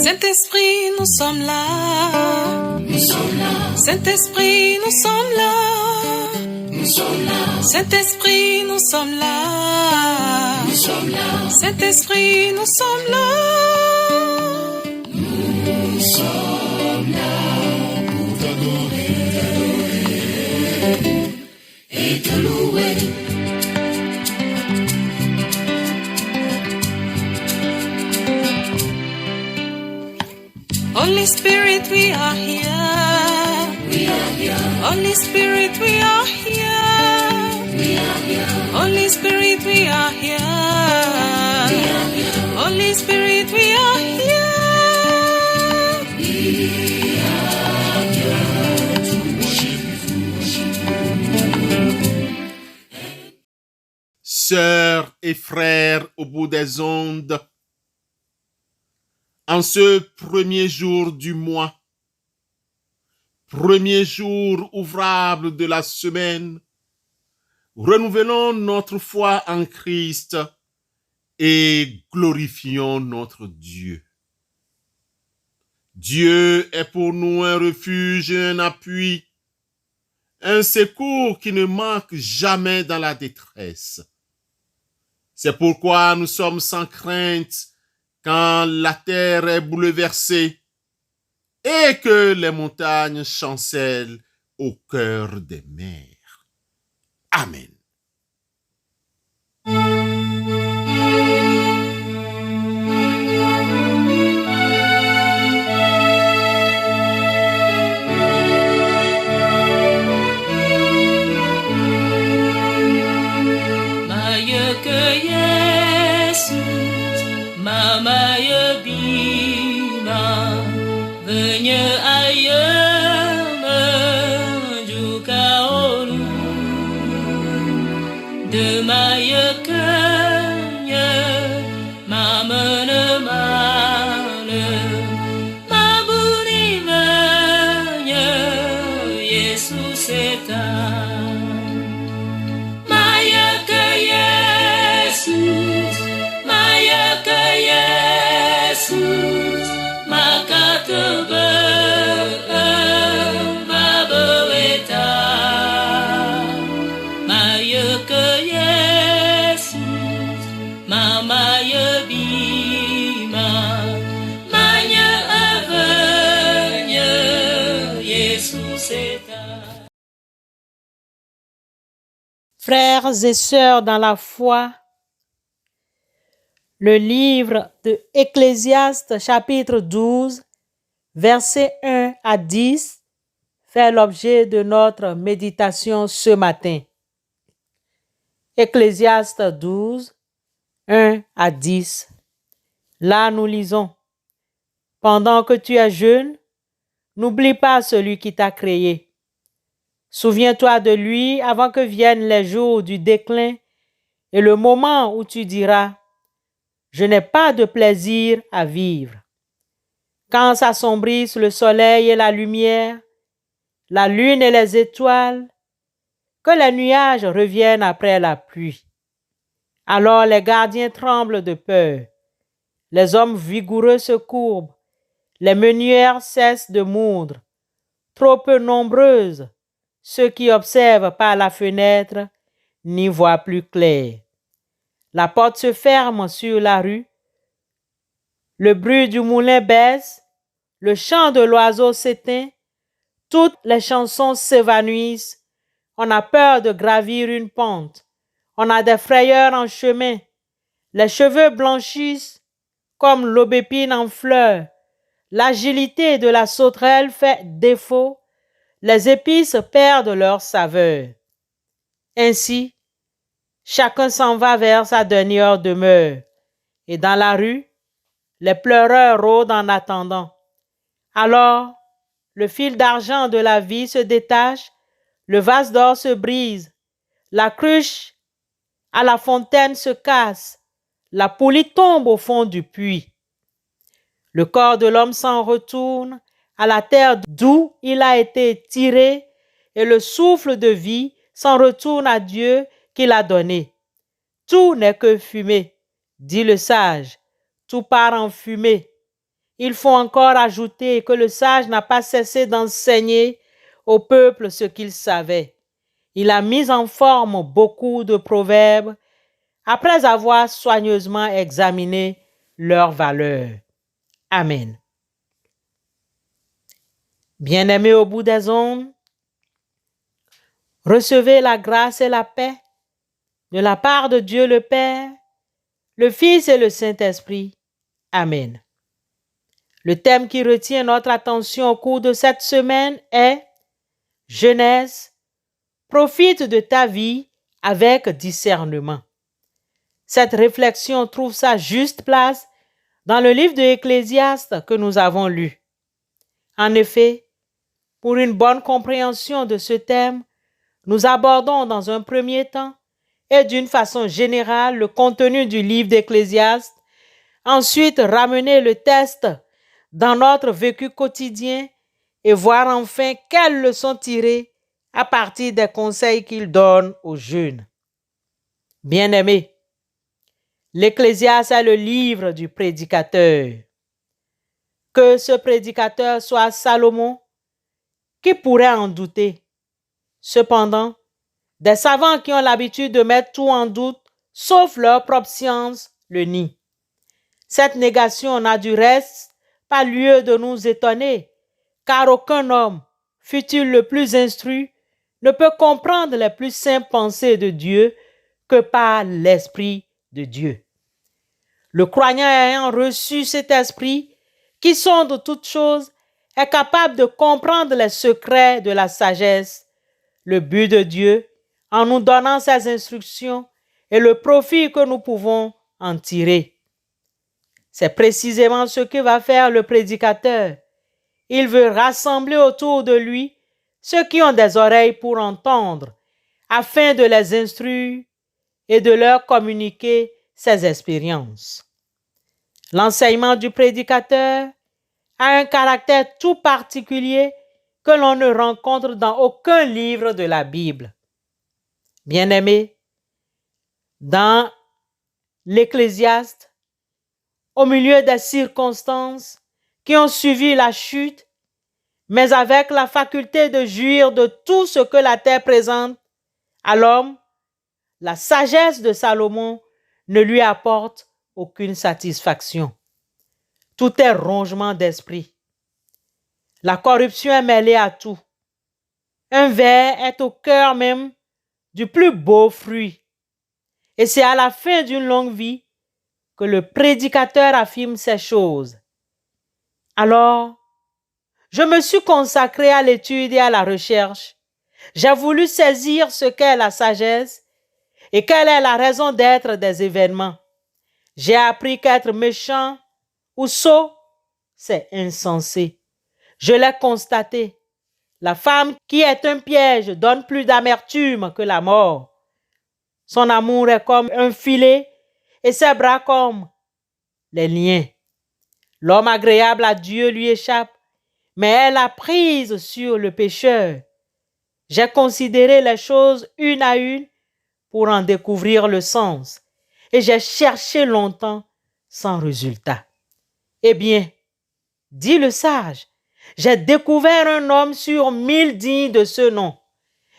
Saint-Esprit, nous sommes là. Nous sommes là. Saint-Esprit, nous sommes là. Nous sommes là. Saint-Esprit, nous sommes là. Nous sommes là. Saint-Esprit, nous sommes là. Nous sommes là pour t'adorer et te louer. Holy Spirit, we are here. We are here. Holy Spirit, we are here. We are here. Holy Spirit, we are here. We are here. Holy Spirit, we are here. We are here to worship you. Sœurs et frères au bout des ondes, en ce premier jour du mois, premier jour ouvrable de la semaine, renouvelons notre foi en Christ et glorifions notre Dieu. Dieu est pour nous un refuge et un appui, un secours qui ne manque jamais dans la détresse. C'est pourquoi nous sommes sans crainte quand la terre est bouleversée et que les montagnes chancellent au cœur des mers. Amen. Mamaya bima venye ayama juga olu de maya kanya mamana mane mabuni vanya Jesus eta maya ke Jesus maya ke Jesus maka tebe babaweta maya ke Jesus mama ya bima manya avanya Jesus eta. Frères et sœurs dans la foi, le livre de Ecclésiaste chapitre 12, versets 1 à 10, fait l'objet de notre méditation ce matin. Ecclésiaste 12, 1 à 10. Là, nous lisons: Pendant que tu es jeune, n'oublie pas celui qui t'a créé. Souviens-toi de lui avant que viennent les jours du déclin et le moment où tu diras: je n'ai pas de plaisir à vivre. Quand s'assombrissent le soleil et la lumière, la lune et les étoiles, que les nuages reviennent après la pluie. Alors les gardiens tremblent de peur, les hommes vigoureux se courbent, les meunières cessent de moudre, trop peu nombreuses, ceux qui observent par la fenêtre n'y voient plus clair. La porte se ferme sur la rue, le bruit du moulin baisse, le chant de l'oiseau s'éteint, toutes les chansons s'évanouissent, on a peur de gravir une pente, on a des frayeurs en chemin, les cheveux blanchissent comme l'aubépine en fleurs, l'agilité de la sauterelle fait défaut, les épices perdent leur saveur. Ainsi, chacun s'en va vers sa dernière demeure, et dans la rue, les pleureurs rôdent en attendant. Alors, le fil d'argent de la vie se détache, le vase d'or se brise, la cruche à la fontaine se casse, la poulie tombe au fond du puits. Le corps de l'homme s'en retourne à la terre d'où il a été tiré, et le souffle de vie s'en retourne à Dieu qui l'a donné. Tout n'est que fumée, dit le sage, tout part en fumée. Il faut encore ajouter que le sage n'a pas cessé d'enseigner au peuple ce qu'il savait. Il a mis en forme beaucoup de proverbes après avoir soigneusement examiné leur valeur. Amen. Bien-aimés au bout des ondes, recevez la grâce et la paix de la part de Dieu le Père, le Fils et le Saint-Esprit. Amen. Le thème qui retient notre attention au cours de cette semaine est « Jeunesse, profite de ta vie avec discernement ». Cette réflexion trouve sa juste place dans le livre de Ecclésiaste que nous avons lu. En effet, pour une bonne compréhension de ce thème, nous abordons dans un premier temps et d'une façon générale le contenu du livre d'Ecclésiaste, ensuite ramener le texte dans notre vécu quotidien et voir enfin quelles leçons tirer à partir des conseils qu'il donne aux jeunes. Bien-aimés, l'Ecclésiaste est le livre du prédicateur. Que ce prédicateur soit Salomon, qui pourrait en douter? Cependant, des savants qui ont l'habitude de mettre tout en doute, sauf leur propre science, le nient. Cette négation n'a du reste pas lieu de nous étonner, car aucun homme, fût-il le plus instruit, ne peut comprendre les plus simples pensées de Dieu que par l'Esprit de Dieu. Le croyant ayant reçu cet esprit, qui sonde toutes choses, est capable de comprendre les secrets de la sagesse, le but de Dieu, en nous donnant ses instructions et le profit que nous pouvons en tirer. C'est précisément ce que va faire le prédicateur. Il veut rassembler autour de lui ceux qui ont des oreilles pour entendre, afin de les instruire et de leur communiquer ses expériences. L'enseignement du prédicateur a un caractère tout particulier que l'on ne rencontre dans aucun livre de la Bible. Bien-aimés, dans l'Ecclésiaste, au milieu des circonstances qui ont suivi la chute, mais avec la faculté de jouir de tout ce que la terre présente à l'homme, la sagesse de Salomon ne lui apporte aucune satisfaction. Tout est rongement d'esprit. La corruption est mêlée à tout. Un ver est au cœur même du plus beau fruit. Et c'est à la fin d'une longue vie que le prédicateur affirme ces choses. Alors, je me suis consacré à l'étude et à la recherche. J'ai voulu saisir ce qu'est la sagesse et quelle est la raison d'être des événements. J'ai appris qu'être méchant ou sot, c'est insensé. Je l'ai constaté. La femme qui est un piège donne plus d'amertume que la mort. Son amour est comme un filet et ses bras comme les liens. L'homme agréable à Dieu lui échappe, mais elle a prise sur le pécheur. J'ai considéré les choses une à une pour en découvrir le sens, et j'ai cherché longtemps sans résultat. Eh bien, dit le sage, j'ai découvert un homme sur 1000 dignes de ce nom,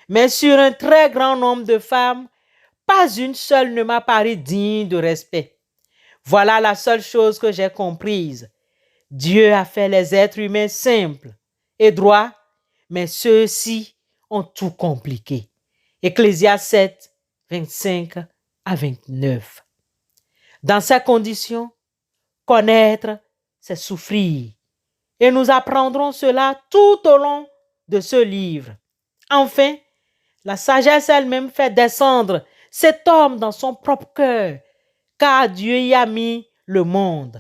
mais sur un très grand nombre de femmes, pas une seule ne m'a paru digne de respect. Voilà la seule chose que j'ai comprise. Dieu a fait les êtres humains simples et droits, mais ceux-ci ont tout compliqué. Ecclésiaste 7, 25 à 29. Dans ces conditions, connaître, c'est souffrir. Et nous apprendrons cela tout au long de ce livre. Enfin, la sagesse elle-même fait descendre cet homme dans son propre cœur, car Dieu y a mis le monde.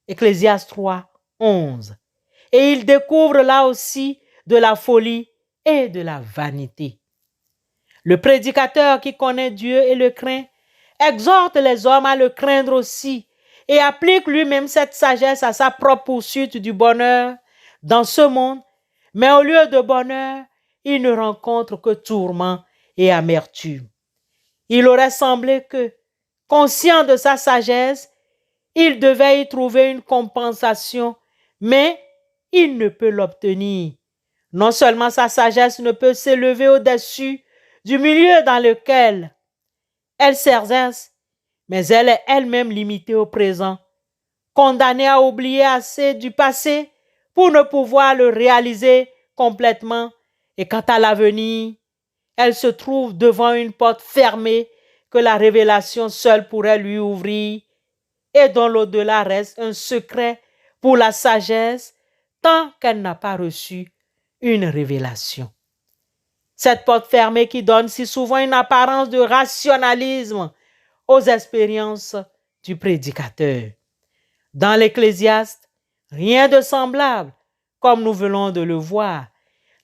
Ecclésiaste 3, 11. Et il découvre là aussi de la folie et de la vanité. Le prédicateur qui connaît Dieu et le craint exhorte les hommes à le craindre aussi et applique lui-même cette sagesse à sa propre poursuite du bonheur dans ce monde, mais au lieu de bonheur, il ne rencontre que tourments et amertume. Il aurait semblé que, conscient de sa sagesse, il devait y trouver une compensation, mais il ne peut l'obtenir. Non seulement sa sagesse ne peut s'élever au-dessus du milieu dans lequel elle s'exerce, mais elle est elle-même limitée au présent, condamnée à oublier assez du passé pour ne pouvoir le réaliser complètement. Et quant à l'avenir, elle se trouve devant une porte fermée que la révélation seule pourrait lui ouvrir et dont l'au-delà reste un secret pour la sagesse tant qu'elle n'a pas reçu une révélation. Cette porte fermée qui donne si souvent une apparence de rationalisme aux expériences du prédicateur. Dans l'Ecclésiaste, rien de semblable, comme nous venons de le voir.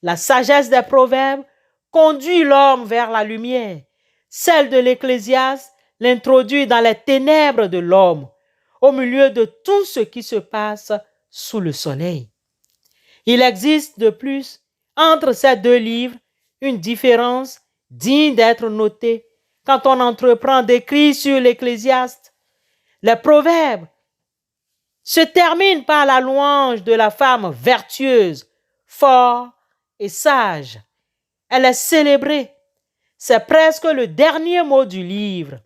La sagesse des proverbes conduit l'homme vers la lumière. Celle de l'Ecclésiaste l'introduit dans les ténèbres de l'homme, au milieu de tout ce qui se passe sous le soleil. Il existe de plus, entre ces deux livres, une différence digne d'être notée quand on entreprend d'écrire sur l'Ecclésiaste. Les proverbes se terminent par la louange de la femme vertueuse, forte et sage. Elle est célébrée. C'est presque le dernier mot du livre,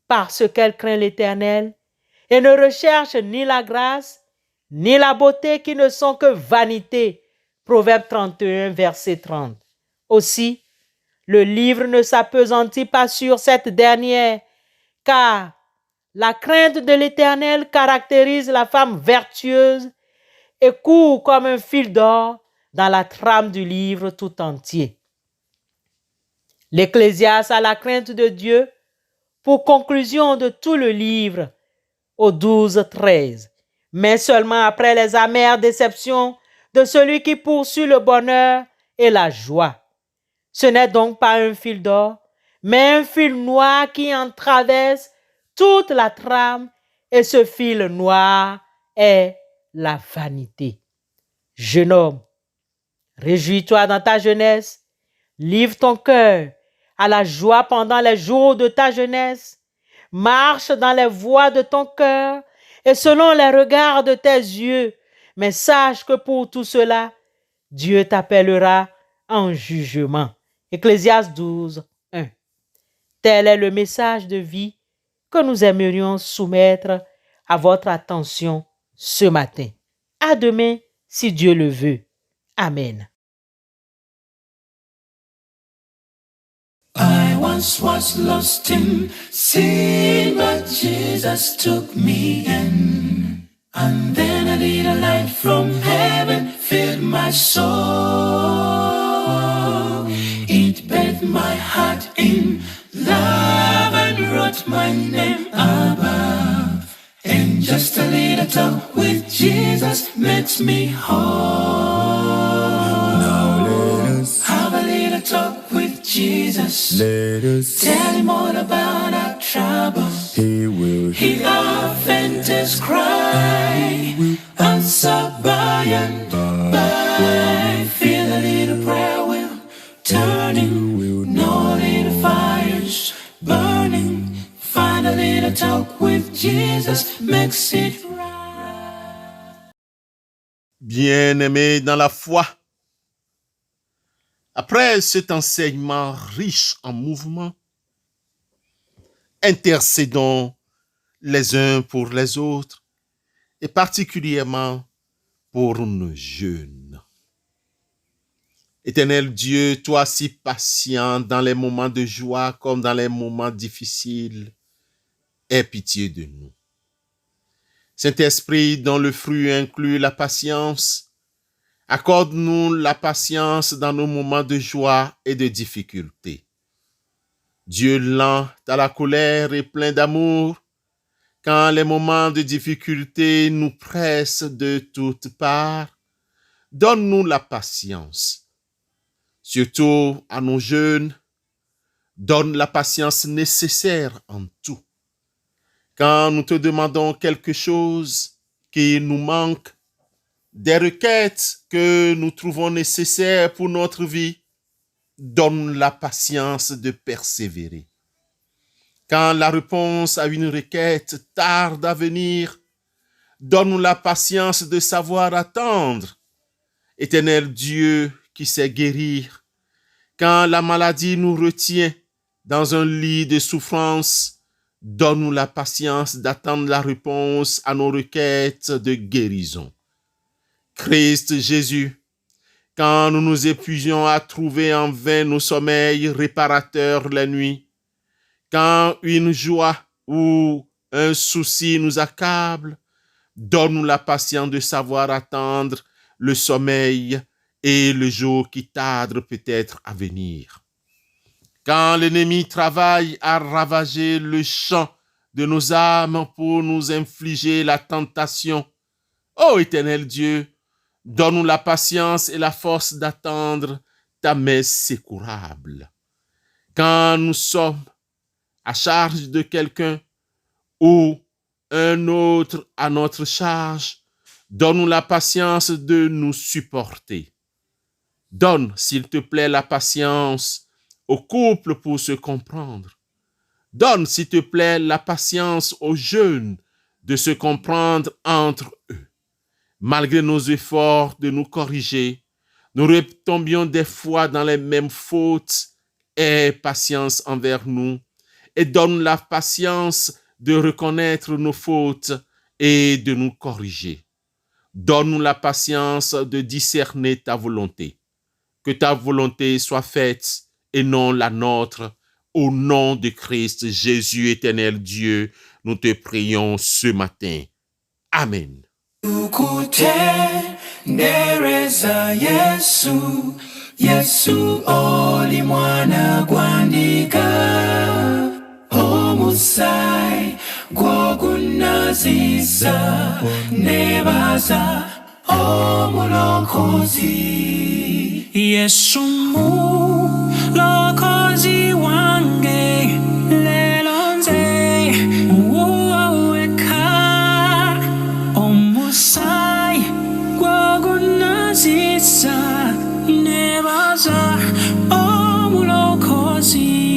parce qu'elle craint l'Éternel et ne recherche ni la grâce, ni la beauté qui ne sont que vanité. Proverbe 31, verset 30. Aussi, le livre ne s'appesantit pas sur cette dernière, car la crainte de l'Éternel caractérise la femme vertueuse et court comme un fil d'or dans la trame du livre tout entier. L'Ecclésiaste a la crainte de Dieu pour conclusion de tout le livre au 12-13, mais seulement après les amères déceptions de celui qui poursuit le bonheur et la joie. Ce n'est donc pas un fil d'or, mais un fil noir qui en traverse toute la trame, et ce fil noir est la vanité. Jeune homme, réjouis-toi dans ta jeunesse, livre ton cœur à la joie pendant les jours de ta jeunesse, marche dans les voies de ton cœur et selon les regards de tes yeux, mais sache que pour tout cela, Dieu t'appellera en jugement. Ecclésiaste 12, 1. Tel est le message de vie que nous aimerions soumettre à votre attention ce matin. À demain, si Dieu le veut. Amen. I once was lost in sin, but Jesus took me in. And then a little light from heaven filled my soul. It bathed my heart in love and wrote my name above. And just a little talk with Jesus makes me whole. Now let us Have a little talk with Jesus. let us Tell him all about our troubles. He will Hear our faintest cry. Answer by and by. Feel a little prayer will turning. No little fires burning. Find a little talk with Jesus. Makes it right. Bien-aimés dans la foi, après cet enseignement riche en mouvement, intercédons les uns pour les autres et particulièrement pour nos jeunes. Éternel Dieu, toi si patient dans les moments de joie comme dans les moments difficiles, aie pitié de nous. Saint-Esprit, dont le fruit inclut la patience, accorde-nous la patience dans nos moments de joie et de difficulté. Dieu lent à la colère et plein d'amour, quand les moments de difficulté nous pressent de toutes parts, donne-nous la patience. Surtout à nos jeunes, donne la patience nécessaire en tout, Quand nous te demandons quelque chose qui nous manque, des requêtes que nous trouvons nécessaires pour notre vie, donne la patience de persévérer. Quand la réponse à une requête tarde à venir, donne-nous la patience de savoir attendre. Éternel Dieu qui sait guérir, quand la maladie nous retient dans un lit de souffrance, donne-nous la patience d'attendre la réponse à nos requêtes de guérison. Christ Jésus, quand nous nous épuisions à trouver en vain nos sommeils réparateurs la nuit, quand une joie ou un souci nous accable, donne-nous la patience de savoir attendre le sommeil et le jour qui tarde peut-être à venir. Quand l'ennemi travaille à ravager le champ de nos âmes pour nous infliger la tentation, ô Éternel Dieu, donne-nous la patience et la force d'attendre ta main secourable. Quand nous sommes à charge de quelqu'un ou un autre à notre charge, donne-nous la patience de nous supporter. Donne, s'il te plaît, la patience au couple pour se comprendre. Donne, s'il te plaît, la patience aux jeunes de se comprendre entre eux. Malgré nos efforts de nous corriger, nous retombions des fois dans les mêmes fautes. Aie patience envers nous et donne la patience de reconnaître nos fautes et de nous corriger. Donne-nous la patience de discerner ta volonté. Que ta volonté soit faite et non la nôtre. Au nom de Christ Jésus, éternel Dieu, nous te prions ce matin. Amen. Ukutendereza Yesu, Yesu oli mwana gwandika, omusai gwogunaziza, nebaza omulokozi. Yesu mulokozi wange, lelo nze uwoweka, omusai gwogunaziza, nebaza omulokozi.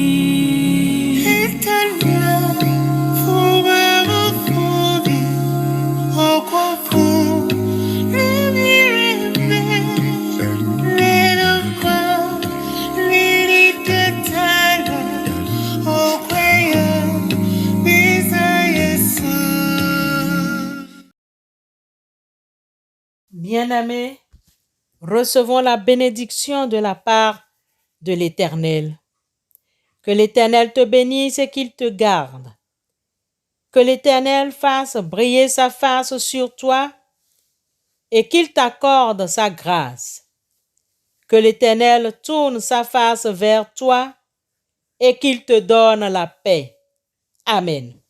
Bien-aimés, recevons la bénédiction de la part de l'Éternel. Que l'Éternel te bénisse et qu'il te garde. Que l'Éternel fasse briller sa face sur toi et qu'il t'accorde sa grâce. Que l'Éternel tourne sa face vers toi et qu'il te donne la paix. Amen.